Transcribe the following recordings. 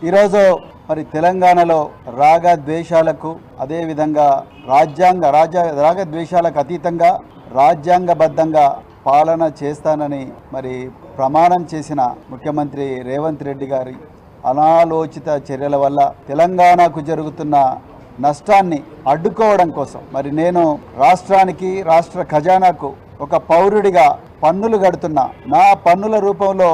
ఈరోజు మరి తెలంగాణలో రాగద్వేషాలకు అదేవిధంగా రాగద్వేషాలకు అతీతంగా రాజ్యాంగబద్ధంగా పాలన చేస్తానని మరి ప్రమాణం చేసిన ముఖ్యమంత్రి రేవంత్ రెడ్డి గారి అనాలోచిత చర్యల వల్ల తెలంగాణకు జరుగుతున్న నష్టాన్ని అడ్డుకోవడం కోసం మరి నేను రాష్ట్రానికి రాష్ట్ర ఖజానాకు ఒక పౌరుడిగా పన్నులు కడుతున్నా. నా పన్నుల రూపంలో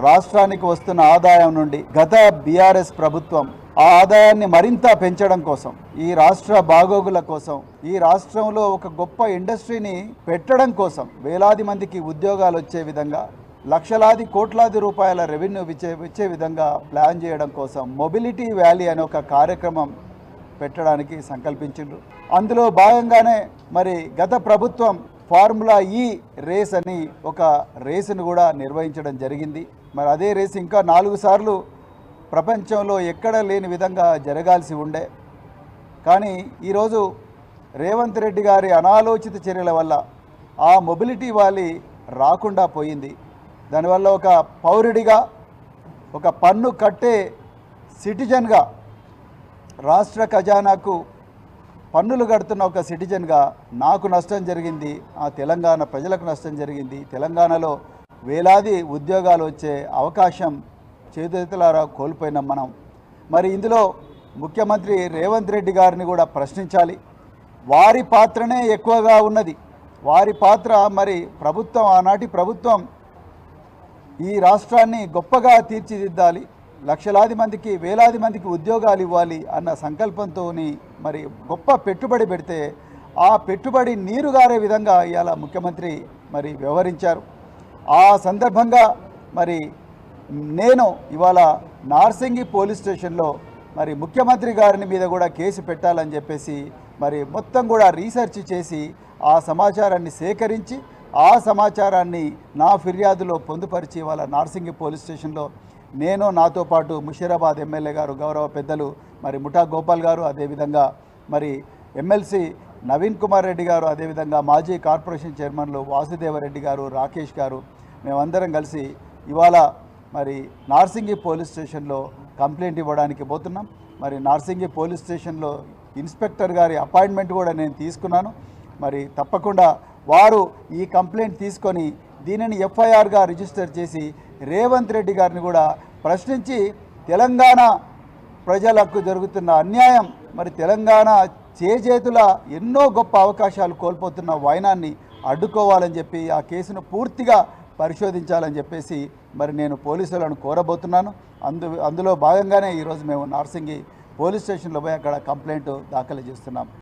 రాష్ట్రానికి వస్తున్న ఆదాయం నుండి గత బీఆర్ఎస్ ప్రభుత్వం ఆ ఆదాయాన్ని మరింత పెంచడం కోసం, ఈ రాష్ట్ర బాగోగుల కోసం, ఈ రాష్ట్రంలో ఒక గొప్ప ఇండస్ట్రీని పెట్టడం కోసం, వేలాది మందికి ఉద్యోగాలు వచ్చే విధంగా, లక్షలాది కోట్లాది రూపాయల రెవెన్యూ ఇచ్చే విధంగా ప్లాన్ చేయడం కోసం మొబిలిటీ వ్యాలీ అనే ఒక కార్యక్రమం పెట్టడానికి సంకల్పించిండ్రు. అందులో భాగంగానే మరి గత ప్రభుత్వం ఫార్ములా ఈ రేస్ అని ఒక రేసును కూడా నిర్వహించడం జరిగింది. మరి అదే రేసు ఇంకా 4 సార్లు ప్రపంచంలో ఎక్కడ లేని విధంగా జరగాల్సి ఉండే. కానీ ఈరోజు రేవంత్ రెడ్డి గారి అనాలోచిత చర్యల వల్ల ఆ మొబిలిటీ వ్యాలీ రాకుండా పోయింది. దానివల్ల ఒక పౌరుడిగా, ఒక పన్ను కట్టే సిటిజన్గా, రాష్ట్ర ఖజానాకు పన్నులు కడుతున్న ఒక సిటిజన్గా నాకు నష్టం జరిగింది, ఆ తెలంగాణ ప్రజలకు నష్టం జరిగింది. తెలంగాణలో వేలాది ఉద్యోగాలు వచ్చే అవకాశం చేతులారా కోల్పోయినాం మనం. మరి ఇందులో ముఖ్యమంత్రి రేవంత్ రెడ్డి గారిని కూడా ప్రశ్నించాలి. వారి పాత్రనే ఎక్కువగా ఉన్నది. వారి పాత్ర మరి ప్రభుత్వం, ఆనాటి ప్రభుత్వం ఈ రాష్ట్రాన్ని గొప్పగా తీర్చిదిద్దాలి, లక్షలాది మందికి, వేలాది మందికి ఉద్యోగాలు ఇవ్వాలి అన్న సంకల్పంతో మరి గొప్ప పెట్టుబడి పెడితే ఆ పెట్టుబడి నీరుగారే విధంగా ఇవాళ ముఖ్యమంత్రి మరి వ్యవహరించారు. ఆ సందర్భంగా మరి నేను ఇవాళ నార్సింగి పోలీస్ స్టేషన్లో మరి ముఖ్యమంత్రి గారిని మీద కూడా కేసు పెట్టాలని చెప్పేసి మరి మొత్తం కూడా రీసెర్చ్ చేసి ఆ సమాచారాన్ని సేకరించి ఆ సమాచారాన్ని నా ఫిర్యాదులో పొందుపరిచి ఇవాళ నార్సింగి పోలీస్ స్టేషన్లో నేను, నాతో పాటు ముషీరాబాద్ ఎమ్మెల్యే గారు గౌరవ పెద్దలు మరి ముఠా గోపాల్ గారు, అదేవిధంగా మరి ఎమ్మెల్సీ నవీన్ కుమార్ రెడ్డి గారు, అదేవిధంగా మాజీ కార్పొరేషన్ చైర్మన్లు వాసుదేవరెడ్డి గారు, రాకేష్ గారు, మేమందరం కలిసి ఇవాళ మరి నార్సింగి పోలీస్ స్టేషన్లో కంప్లైంట్ ఇవ్వడానికి పోతున్నాం. మరి నార్సింగి పోలీస్ స్టేషన్లో ఇన్స్పెక్టర్ గారి అపాయింట్మెంట్ కూడా నేను తీసుకున్నాను. మరి తప్పకుండా వారు ఈ కంప్లైంట్ తీసుకొని దీనిని ఎఫ్ఐఆర్గా రిజిస్టర్ చేసి రేవంత్ రెడ్డి గారిని కూడా ప్రశ్నించి తెలంగాణ ప్రజలకు జరుగుతున్న అన్యాయం, మరి తెలంగాణ చేజేతుల ఎన్నో గొప్ప అవకాశాలు కోల్పోతున్న వైనాన్ని అడ్డుకోవాలని చెప్పి ఆ కేసును పూర్తిగా పరిశోధించాలని చెప్పేసి మరి నేను పోలీసులను కోరబోతున్నాను. అందులో భాగంగానే ఈరోజు మేము నార్సింగి పోలీస్ స్టేషన్లో పోయి అక్కడ కంప్లైంట్ దాఖలు చేస్తున్నాం.